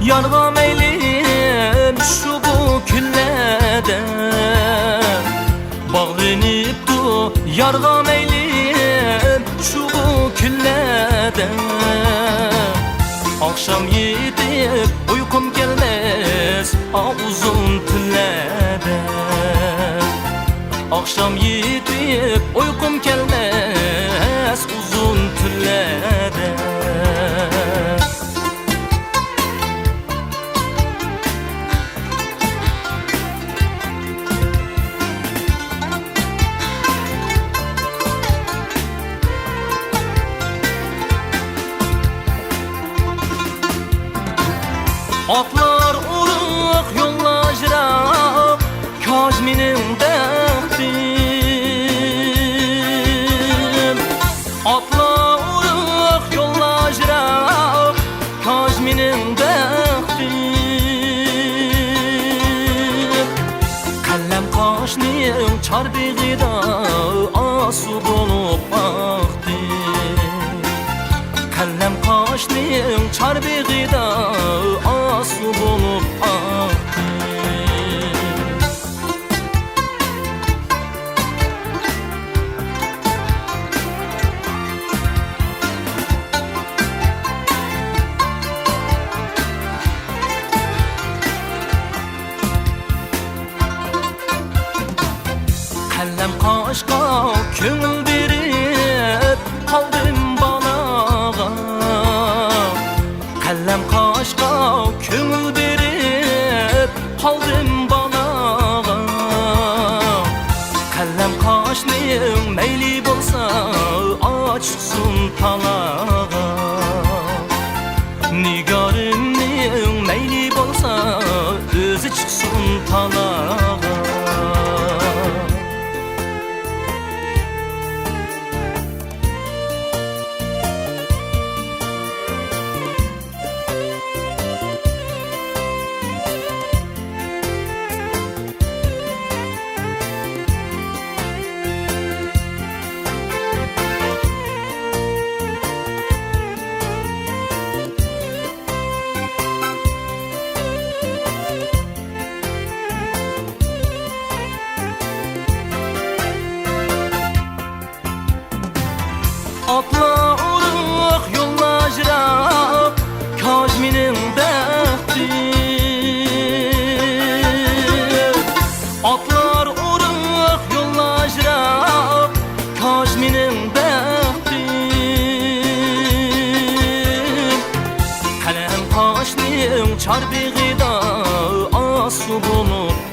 Yargam eylim şu bu küllerde Bağlanıptı yargam eylim şu bu küllerde Akşam yetip uykum gelmez uzun tünlerde Akşam yetip uykum gelmez uzun tünlerde Atlar uruk yollaşıram Kaç minin derdim Atlar uruk yollaşıram Kaç minin derdim Kallem kaşniyim çarbigida asu bolup aktı Kallem kaşniyim çarbigida asu bolup aktı Kallem kaşka köngül berip kaldım banağa Kallem kaşka köngül berip kaldım banağa Kallem kaşniyim meyli bolsa açsın talağa Nigarımning meyli bolsa özü çıksın talağa Atla uruk yollaşıram Kaç minin derdim Atlar uruk yollaşıram Kaç minin derdim Kalem kaşniyim çarbigida asu bolup